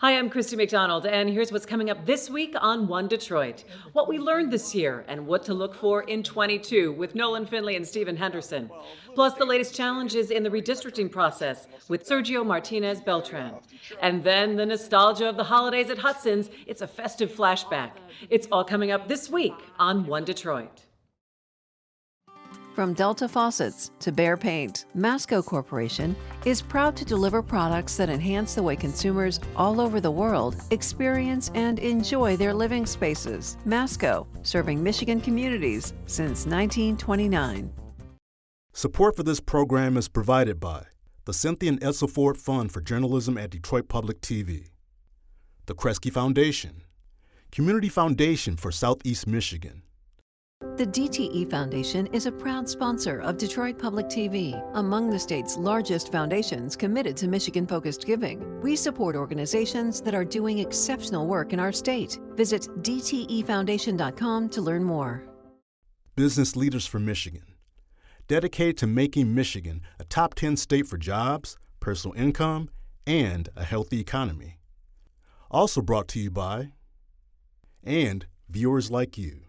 Hi, I'm Christy McDonald, and here's what's coming up this week on One Detroit. What we learned this year and what to look for in 22 with Nolan Finley and Stephen Henderson. Plus, the latest challenges in the redistricting process with Sergio Martínez-Beltrán. And then the nostalgia of the holidays at Hudson's. It's a festive flashback. It's all coming up this week on One Detroit. From Delta Faucets to Behr Paint, Masco Corporation is proud to deliver products that enhance the way consumers all over the world experience and enjoy their living spaces. Masco, serving Michigan communities since 1929. Support for this program is provided by the Cynthia and Edsel Ford Fund for Journalism at Detroit Public TV, the Kresge Foundation, Community Foundation for Southeast Michigan. The DTE Foundation is a proud sponsor of Detroit Public TV, among the state's largest foundations committed to Michigan-focused giving. We support organizations that are doing exceptional work in our state. Visit dtefoundation.com to learn more. Business Leaders for Michigan, dedicated to making Michigan a top 10 state for jobs, personal income, and a healthy economy. Also brought to you by, and viewers like you.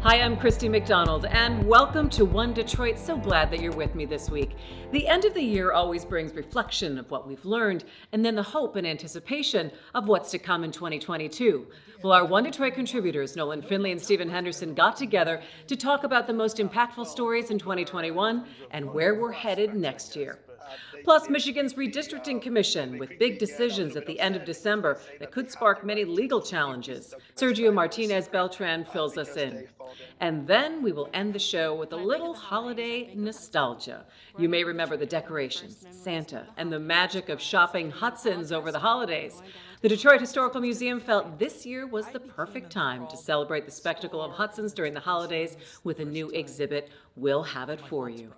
Hi, I'm Christy McDonald, and welcome to One Detroit. So glad that you're with me this week. The end of the year always brings reflection of what we've learned, and then the hope and anticipation of what's to come in 2022. Well, our One Detroit contributors, Nolan Finley and Stephen Henderson, got together to talk about the most impactful stories in 2021 and where we're headed next year. Plus, Michigan's Redistricting Commission with big decisions at the end of December that could spark many legal challenges. Sergio Martínez-Beltrán fills us in. And then we will end the show with a little holiday nostalgia. You may remember the decorations, Santa, and the magic of shopping Hudson's over the holidays. The Detroit Historical Museum felt this year was the perfect time to celebrate the spectacle of Hudson's during the holidays with a new exhibit. We'll have it for you.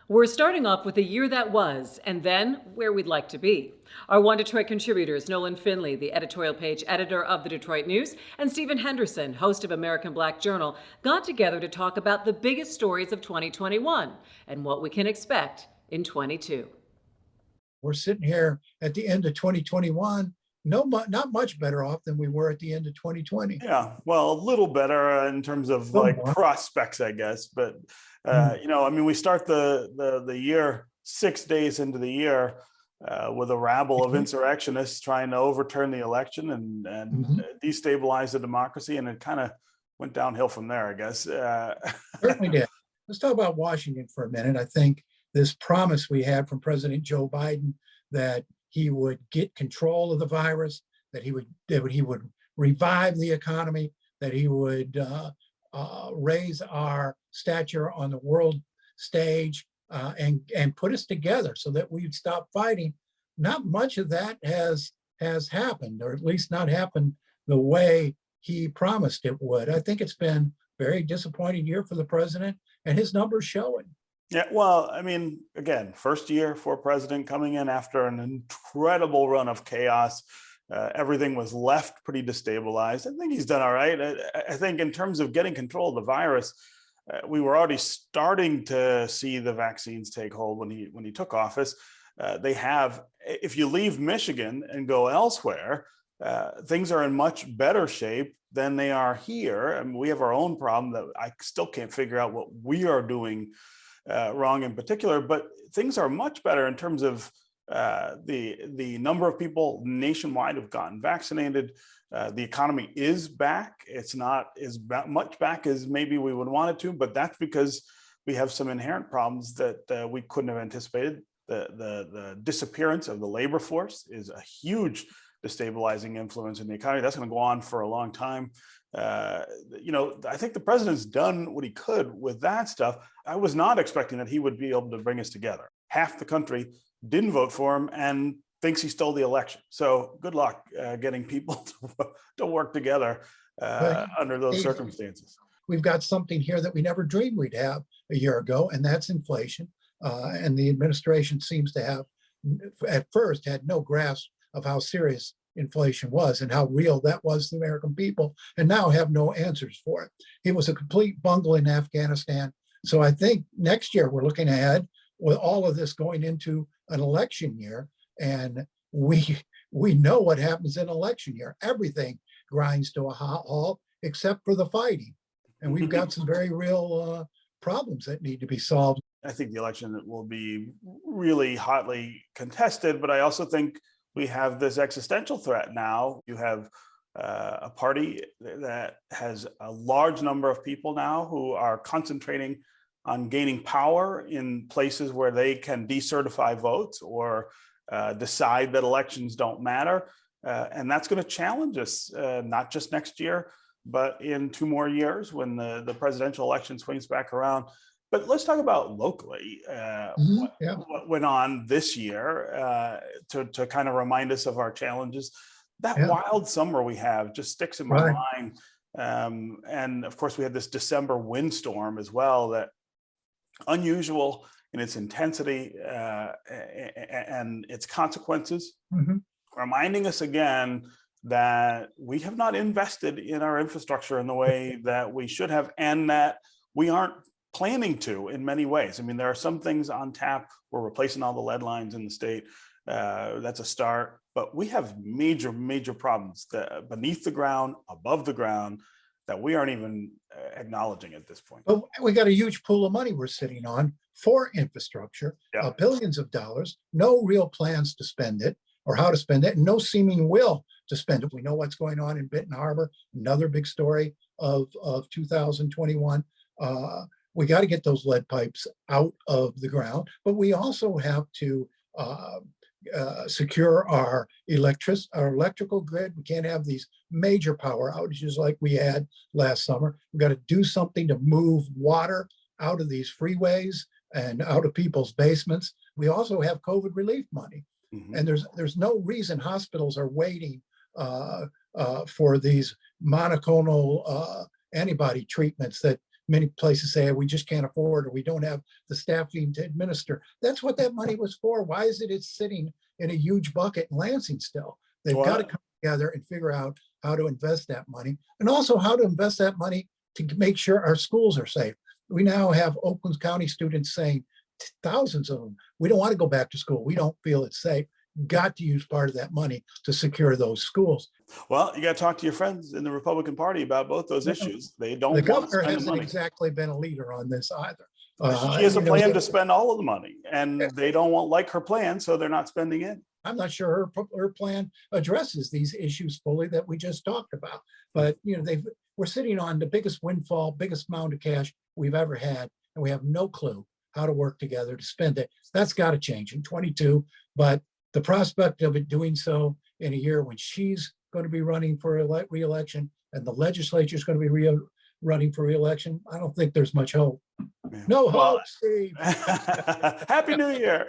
We're starting off with the year that was, and then where we'd like to be. Our One Detroit contributors, Nolan Finley, the editorial page editor of the Detroit News, and Stephen Henderson, host of American Black Journal, got together to talk about the biggest stories of 2021 and what we can expect in 22. We're sitting here at the end of 2021, not much better off than we were at the end of 2020. Yeah, well, a little better in terms of like prospects, I guess. But we start the year 6 days into the year with a rabble of insurrectionists trying to overturn the election and destabilize the democracy, and it kind of went downhill from there, I guess. Certainly did. Let's talk about Washington for a minute. I think this promise we had from President Joe Biden that he would get control of the virus, that he would revive the economy, that he would raise our stature on the world stage and put us together so that we'd stop fighting. Not much of that has happened, or at least not happened the way he promised it would. I think it's been a very disappointing year for the president, and his numbers showing. Yeah, well, I mein, again, first year for president coming in after an incredible run of chaos. Everything was left pretty destabilized. I think he's done all right. I think in terms of getting control of the virus, we were already starting to see the vaccines take hold when he took office. They have, if you leave Michigan and go elsewhere, things are in much better shape than they are here. I mean, we have our own problem that I still can't figure out what we are doing wrong in particular, but things are much better in terms of the number of people nationwide who've gotten vaccinated. The economy is back. It's not as much back as maybe we would want it to, but that's because we have some inherent problems that we couldn't have anticipated. The disappearance of the labor force is a huge destabilizing influence in the economy. That's going to go on for a long time. I think the president's done what he could with that stuff. I was not expecting that he would be able to bring us together. Half the country didn't vote for him and thinks he stole the election. So good luck getting people to work together under those circumstances. We've got something here that we never dreamed we'd have a year ago, and that's inflation. And the administration seems to have, at first, had no grasp of how serious inflation was and how real that was to the American people, and now have no answers for it. It was a complete bungle in Afghanistan. So I think next year we're looking ahead with all of this going into an election year, and we know what happens in election year. Everything grinds to a halt except for the fighting, and we've got some very real problems that need to be solved. I think the election will be really hotly contested, but I also think we have this existential threat now. You have a party that has a large number of people now who are concentrating on gaining power in places where they can decertify votes or decide that elections don't matter. And that's going to challenge us, not just next year, but in 2 more years when the presidential election swings back around. But let's talk about locally, what went on this year to kind of remind us of our challenges. That wild summer we have just sticks in my mind. And of course, we had this December windstorm as well, that unusual in its intensity and its consequences, reminding us again that we have not invested in our infrastructure in the way that we should have, and that we aren't planning to in many ways. I mean, there are some things on tap. We're replacing all the lead lines in the state. That's a start, but we have major problems that beneath the ground, above the ground, that we aren't even acknowledging at this point. But we got a huge pool of money we're sitting on for infrastructure, billions of dollars, no real plans to spend it or how to spend it, and no seeming will to spend it. We know what's going on in Benton Harbor, another big story of 2021. We got to get those lead pipes out of the ground, but we also have to secure our electrical grid. We can't have these major power outages like we had last summer. We've got to do something to move water out of these freeways and out of people's basements. We also have COVID relief money. And there's no reason hospitals are waiting for these monoclonal antibody treatments that many places say we just can't afford, or we don't have the staffing to administer. That's what that money was for. Why is it it's sitting in a huge bucket in Lansing still? They've got to come together and figure out how to invest that money, and also how to invest that money to make sure our schools are safe. We now have Oakland County students saying, thousands of them, we don't want to go back to school. We don't feel it's safe. Got to use part of that money to secure those schools. Well, you got to talk to your friends in the Republican Party about both those issues. They don't. The governor hasn't exactly been a leader on this either. She has a plan to spend all of the money, and they don't like her plan, so they're not spending it. I'm not sure her plan addresses these issues fully that we just talked about. But we're sitting on the biggest windfall, biggest amount of cash we've ever had, and we have no clue how to work together to spend it. That's got to change in 22. But the prospect of it doing so in a year when she's going to be running for re-election and the legislature is going to be running for re-election, I don't think there's much hope. No hope, Steve. Happy New Year.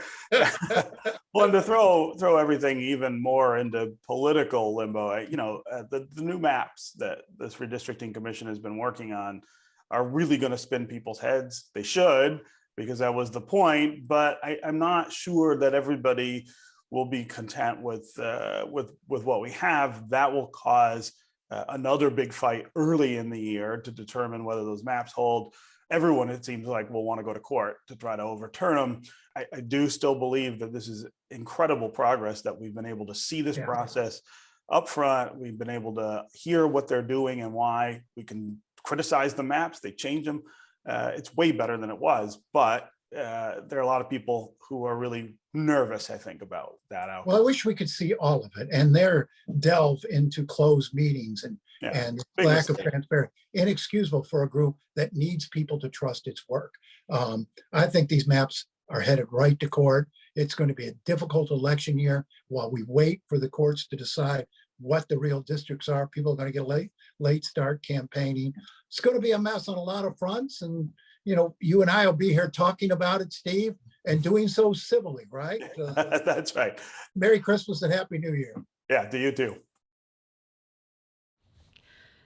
Well, to throw everything even more into political limbo, the new maps that this Redistricting Commission has been working on are really going to spin people's heads. They should, because that was the point. But I'm not sure that everybody will be content with what we have. That will cause another big fight early in the year to determine whether those maps hold. Everyone, it seems like, will want to go to court to try to overturn them. I do still believe that this is incredible progress, that we've been able to see this process up front. We've been able to hear what they're doing and why. We can criticize the maps, they change them. It's way better than it was, but there are a lot of people who are really nervous, I think, about that outcome. Well, I wish we could see all of it, and their delve into closed meetings and lack of transparency, inexcusable for a group that needs people to trust its work. I think these maps are headed right to court. It's going to be a difficult election year while we wait for the courts to decide what the real districts are. People are going to get a late start campaigning. It's going to be a mess on a lot of fronts, and you and I will be here talking about it, Steve, and doing so civilly, right? That's right. Merry Christmas and Happy New Year. Yeah, to you too.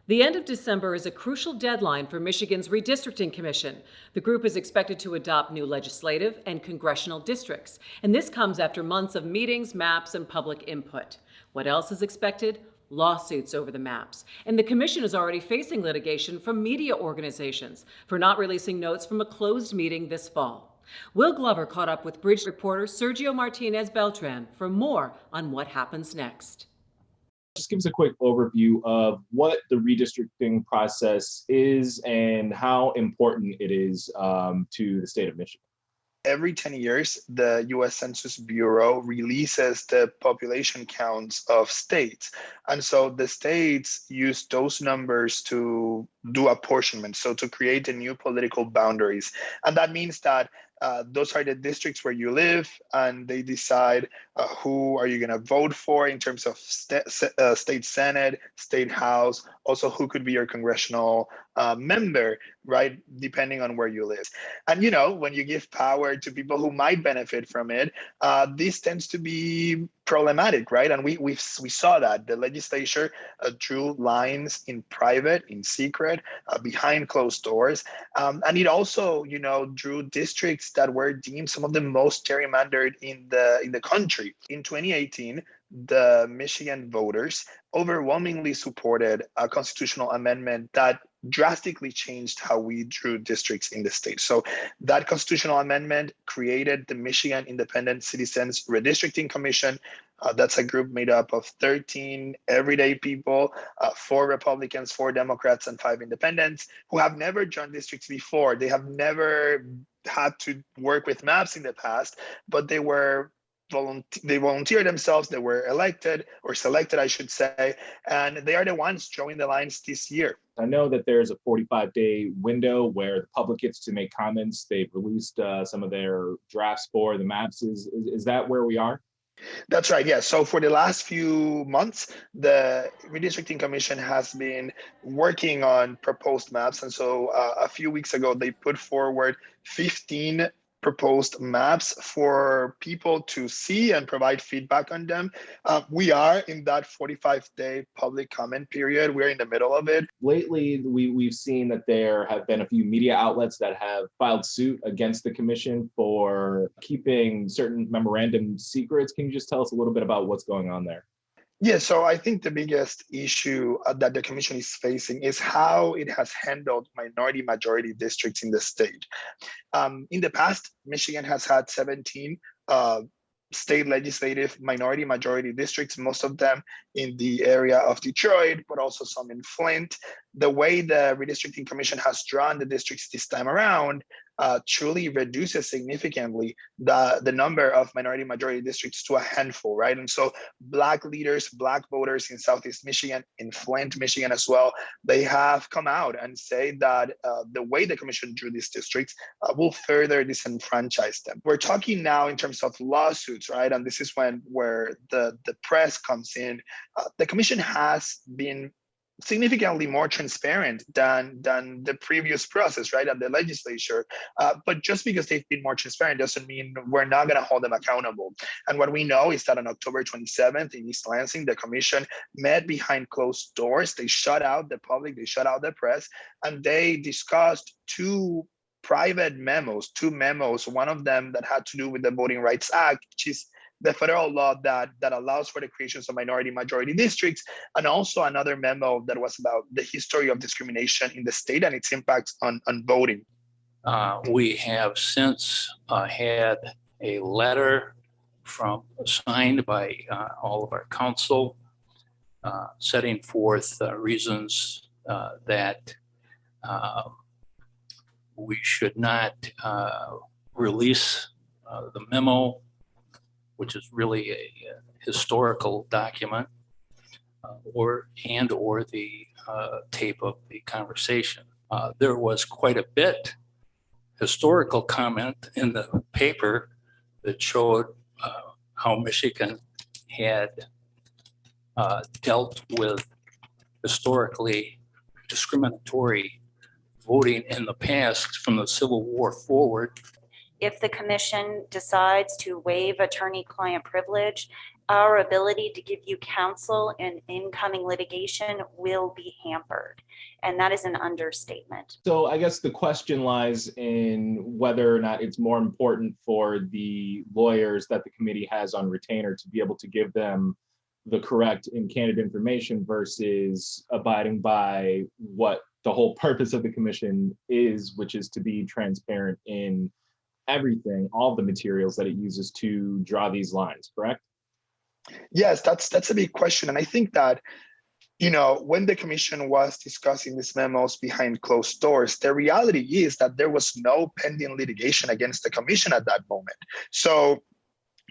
The end of December is a crucial deadline for Michigan's Redistricting Commission. The group is expected to adopt new legislative and congressional districts, and this comes after months of meetings, maps, and public input. What else is expected? Lawsuits over the maps. And the commission is already facing litigation from media organizations for not releasing notes from a closed meeting this fall. Will Glover caught up with Bridge reporter Sergio Martínez-Beltrán for more on what happens next. Just give us a quick overview of what the redistricting process is and how important it is to the state of Michigan. Every 10 years, the U.S. Census Bureau releases the population counts of states. And so the states use those numbers to do apportionment, so to create the new political boundaries. And that means that those are the districts where you live, and they decide who are you going to vote for in terms of state Senate, state House, also who could be your congressional member, right, depending on where you live. And, you know, when you give power to people who might benefit from it, this tends to be problematic, right? And we saw that the legislature drew lines in private, in secret, behind closed doors, and it also, you know, drew districts that were deemed some of the most gerrymandered in the country. In 2018, the Michigan voters overwhelmingly supported a constitutional amendment that drastically changed how we drew districts in the state. So that constitutional amendment created the Michigan Independent Citizens Redistricting Commission. That's a group made up of 13 everyday people, 4 Republicans, 4 Democrats, and 5 independents who have never drawn districts before. They have never had to work with maps in the past, but they volunteered themselves, they were elected or selected, I should say, and they are the ones drawing the lines this year. I know that there's a 45-day window where the public gets to make comments. They've released some of their drafts for the maps. Is that where we are? That's right, yeah. So for the last few months, the Redistricting Commission has been working on proposed maps. And so a few weeks ago, they put forward 15 proposed maps for people to see and provide feedback on them. We are in that 45-day public comment period. We're in the middle of it. Lately, we've seen that there have been a few media outlets that have filed suit against the commission for keeping certain memorandum secrets. Can you just tell us a little bit about what's going on there? Yeah, so I think the biggest issue that the commission is facing is how it has handled minority majority districts in the state. In the past, Michigan has had 17 state legislative minority majority districts, most of them in the area of Detroit, but also some in Flint. The way the Redistricting Commission has drawn the districts this time around truly reduces significantly the number of minority majority districts to a handful, right? And so Black leaders, Black voters in Southeast Michigan, in Flint, Michigan as well, they have come out and say that the way the commission drew these districts will further disenfranchise them. We're talking now in terms of lawsuits, right? And this is where the press comes in. The commission has been significantly more transparent than the previous process, right, at the legislature. But just because they've been more transparent doesn't mean we're not going to hold them accountable. And what we know is that on October 27th in East Lansing, the commission met behind closed doors. They shut out the public, they shut out the press, and they discussed two private memos, one of them that had to do with the Voting Rights Act, which is the federal law that allows for the creation of minority majority districts, and also another memo that was about the history of discrimination in the state and its impacts on voting. We have since had a letter signed by all of our council setting forth reasons that we should not release the memo, which is really a historical document, or the tape of the conversation. There was quite a bit historical comment in the paper that showed how Michigan had dealt with historically discriminatory voting in the past from the Civil War forward. If the commission decides to waive attorney-client privilege our ability to give you counsel in incoming litigation will be hampered. And that is an understatement. So I guess the question lies in whether or not it's more important for the lawyers that the committee has on retainer to be able to give them the correct and candid information versus abiding by what the whole purpose of the commission is, which is to be transparent in everything, all the materials that it uses to draw these lines, correct? Yes, that's a big question. And I think that, when the commission was discussing these memos behind closed doors, the reality is that there was no pending litigation against the commission at that moment. So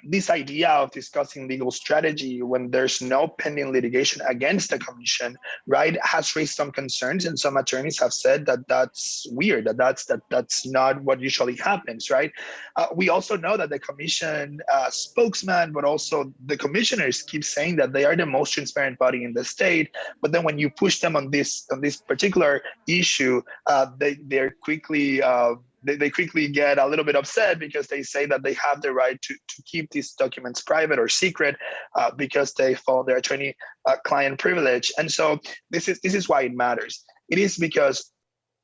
this idea of discussing legal strategy when there's no pending litigation against the commission, right, has raised some concerns, and some attorneys have said that that's weird, that's not what usually happens, right? We also know that the commission spokesman, but also the commissioners keep saying that they are the most transparent body in the state, but then when you push them on this particular issue, they're quickly they quickly get a little bit upset because they say that they have the right to keep these documents private or secret because they follow their attorney-client privilege. And so this is why it matters. It is because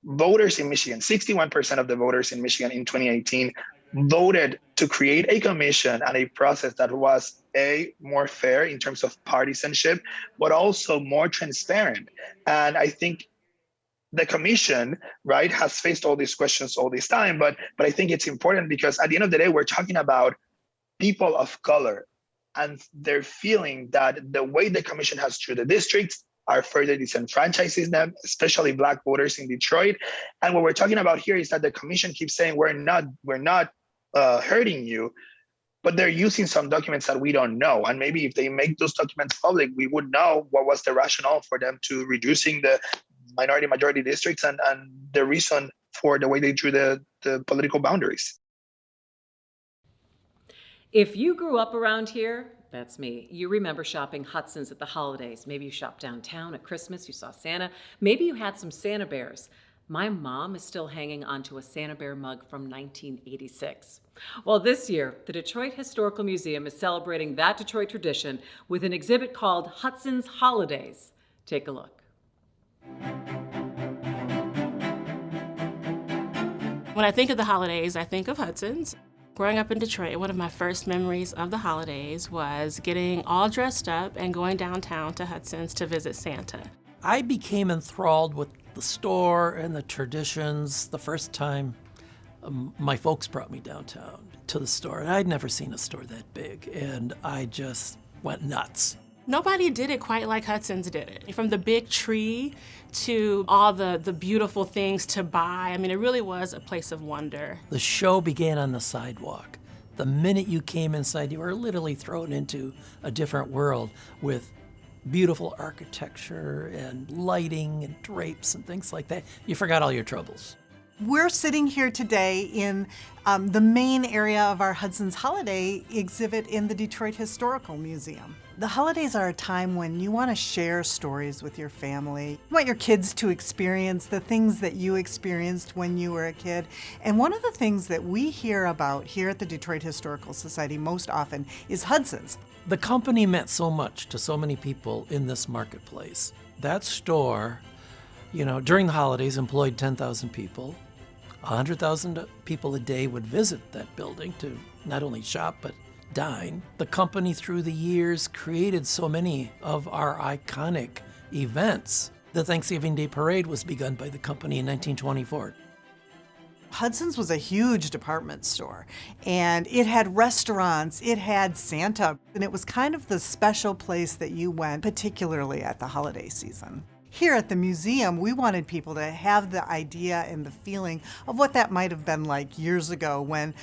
voters in Michigan, 61% of the voters in Michigan in 2018 voted to create a commission and a process that was more fair in terms of partisanship, but also more transparent. And I think the commission, right, has faced all these questions all this time, but I think it's important because at the end of the day, we're talking about people of color, and they're feeling that the way the commission has treated the districts are further disenfranchising them, especially Black voters in Detroit. And what we're talking about here is that the commission keeps saying we're not hurting you, but they're using some documents that we don't know. And maybe if they make those documents public, we would know what was the rationale for them to reducing the minority majority districts and the reason for the way they drew the political boundaries. If you grew up around here, that's me. You remember shopping Hudson's at the holidays. Maybe you shopped downtown at Christmas, you saw Santa. Maybe you had some Santa bears. My mom is still hanging onto a Santa Bear mug from 1986. Well, this year, the Detroit Historical Museum is celebrating that Detroit tradition with an exhibit called Hudson's Holidays. Take a look. When I think of the holidays, I think of Hudson's. Growing up in Detroit, one of my first memories of the holidays was getting all dressed up and going downtown to Hudson's to visit Santa. I became enthralled with the store and the traditions the first time my folks brought me downtown to the store. And I'd never seen a store that big, and I just went nuts. Nobody did it quite like Hudson's did it. From the big tree to all the beautiful things to buy. I mean, it really was a place of wonder. The show began on the sidewalk. The minute you came inside, you were literally thrown into a different world with beautiful architecture and lighting and drapes and things like that. You forgot all your troubles. We're sitting here today in the main area of our Hudson's Holiday exhibit in the Detroit Historical Museum. The holidays are a time when you want to share stories with your family. You want your kids to experience the things that you experienced when you were a kid. And one of the things that we hear about here at the Detroit Historical Society most often is Hudson's. The company meant so much to so many people in this marketplace. That store, during the holidays employed 10,000 people. 100,000 people a day would visit that building to not only shop, but dine. The company through the years created so many of our iconic events. The Thanksgiving Day Parade was begun by the company in 1924. Hudson's was a huge department store, and it had restaurants, it had Santa, and it was kind of the special place that you went, particularly at the holiday season. Here at the museum, we wanted people to have the idea and the feeling of what that might have been like years ago when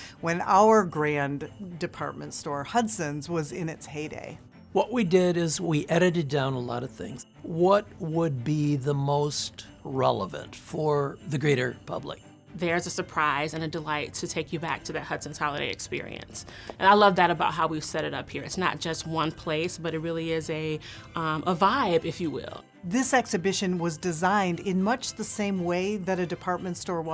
our grand department store, Hudson's, was in its heyday. What we did is we edited down a lot of things. What would be the most relevant for the greater public? There's a surprise and a delight to take you back to that Hudson's holiday experience. And I love that about how we've set it up here. It's not just one place, but it really is a vibe, if you will. This exhibition was designed in much the same way that a department store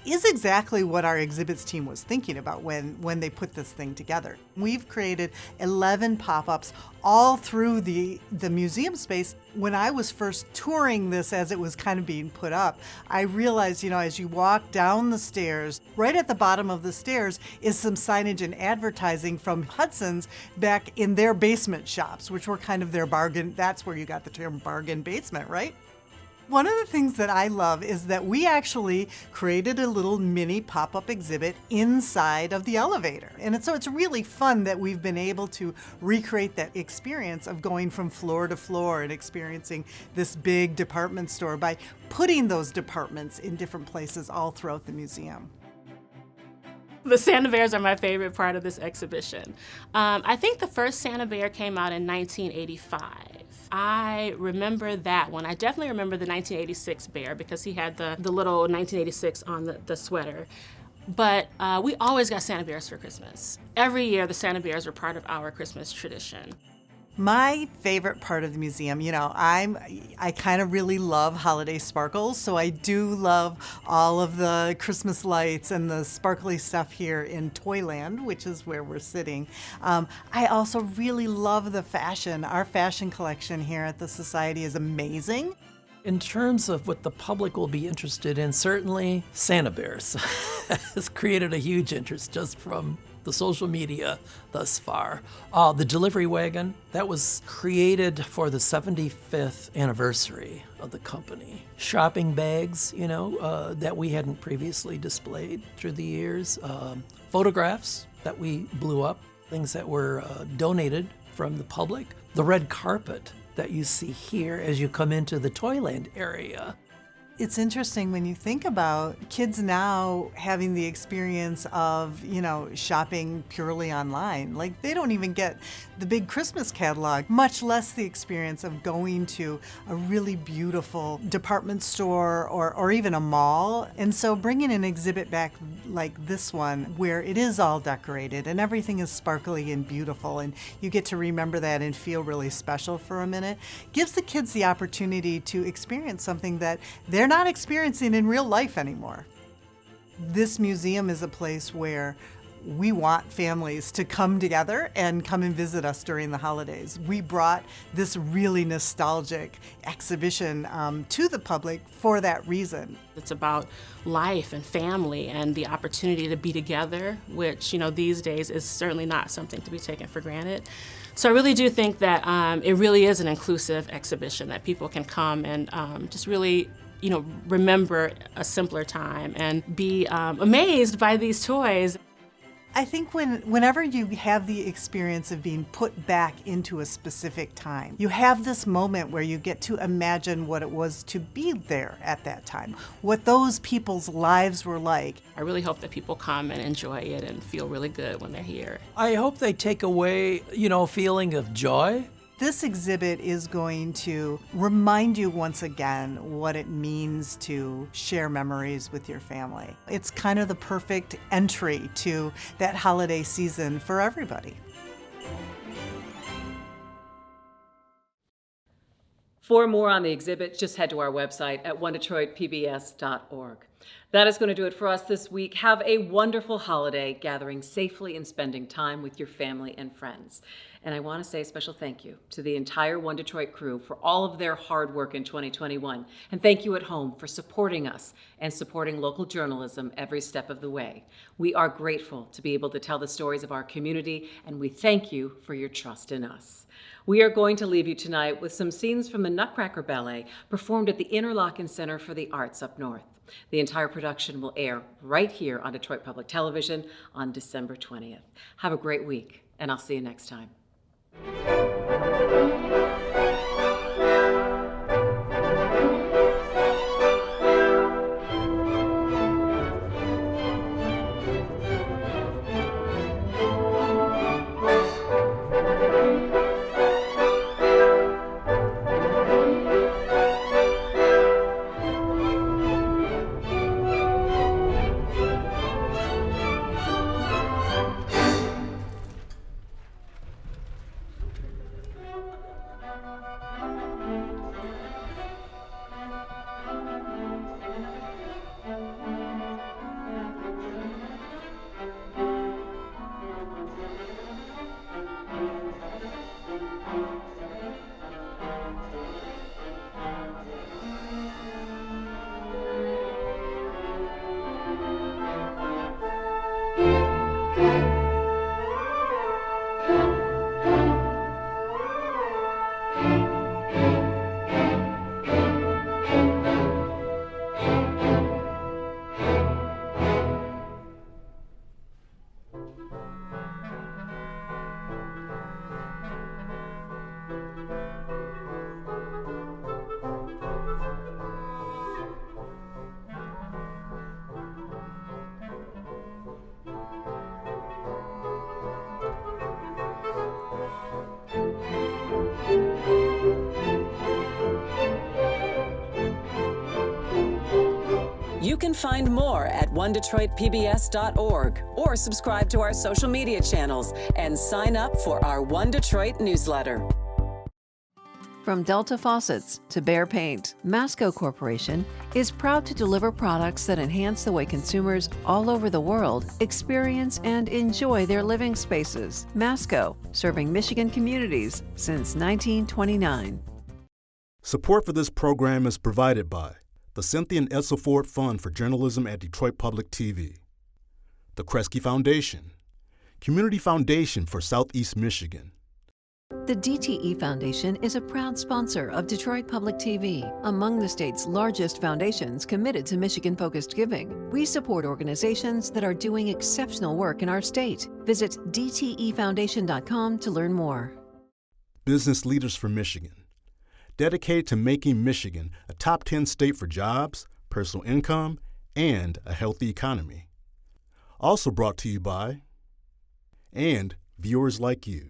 is exactly what our exhibits team was thinking about when they put this thing together. We've created 11 pop-ups all through the museum space. When I was first touring this as it was kind of being put up, I realized, as you walk down the stairs, right at the bottom of the stairs is some signage and advertising from Hudson's back in their basement shops, which were kind of their bargain. That's where you got the term bargain basement, right? One of the things that I love is that we actually created a little mini pop-up exhibit inside of the elevator. And so it's really fun that we've been able to recreate that experience of going from floor to floor and experiencing this big department store by putting those departments in different places all throughout the museum. The Santa Bears are my favorite part of this exhibition. I think the first Santa Bear came out in 1985. I remember that one. I definitely remember the 1986 bear because he had the little 1986 on the sweater. But we always got Santa Bears for Christmas. Every year, the Santa Bears were part of our Christmas tradition. My favorite part of the museum, I kind of really love holiday sparkles, so I do love all of the Christmas lights and the sparkly stuff here in Toyland, which is where we're sitting. I also really love the fashion. Our fashion collection here at the Society is amazing. In terms of what the public will be interested in, certainly Santa Bears has created a huge interest just from the social media thus far. The delivery wagon, that was created for the 75th anniversary of the company. Shopping bags, that we hadn't previously displayed through the years. Photographs that we blew up, things that were donated from the public. The red carpet that you see here as you come into the Toyland area. It's interesting when you think about kids now having the experience of, shopping purely online. Like, they don't even get the big Christmas catalog, much less the experience of going to a really beautiful department store or even a mall. And so bringing an exhibit back like this one, where it is all decorated and everything is sparkly and beautiful, and you get to remember that and feel really special for a minute, gives the kids the opportunity to experience something that they're not experiencing in real life anymore. This museum is a place where we want families to come together and come and visit us during the holidays. We brought this really nostalgic exhibition to the public for that reason. It's about life and family and the opportunity to be together, which, these days is certainly not something to be taken for granted. So I really do think that it really is an inclusive exhibition that people can come and just really remember a simpler time and be amazed by these toys. I think whenever you have the experience of being put back into a specific time, you have this moment where you get to imagine what it was to be there at that time, what those people's lives were like. I really hope that people come and enjoy it and feel really good when they're here. I hope they take away, a feeling of joy. This exhibit is going to remind you once again what it means to share memories with your family. It's kind of the perfect entry to that holiday season for everybody. For more on the exhibit, just head to our website at onedetroitpbs.org. That is going to do it for us this week. Have a wonderful holiday, gathering safely and spending time with your family and friends. And I want to say a special thank you to the entire One Detroit crew for all of their hard work in 2021. And thank you at home for supporting us and supporting local journalism every step of the way. We are grateful to be able to tell the stories of our community, and we thank you for your trust in us. We are going to leave you tonight with some scenes from the Nutcracker Ballet performed at the Interlochen Center for the Arts up north. The entire production will air right here on Detroit Public Television on December 20th. Have a great week, and I'll see you next time. You can find more at onedetroitpbs.org or subscribe to our social media channels and sign up for our One Detroit newsletter. From Delta Faucets to Behr Paint, Masco Corporation is proud to deliver products that enhance the way consumers all over the world experience and enjoy their living spaces. Masco, serving Michigan communities since 1929. Support for this program is provided by the Cynthia and Edsel Ford Fund for Journalism at Detroit Public TV, the Kresge Foundation, Community Foundation for Southeast Michigan. The DTE Foundation is a proud sponsor of Detroit Public TV, among the state's largest foundations committed to Michigan-focused giving. We support organizations that are doing exceptional work in our state. Visit dtefoundation.com to learn more. Business Leaders for Michigan, dedicated to making Michigan a top 10 state for jobs, personal income, and a healthy economy. Also brought to you by, and viewers like you.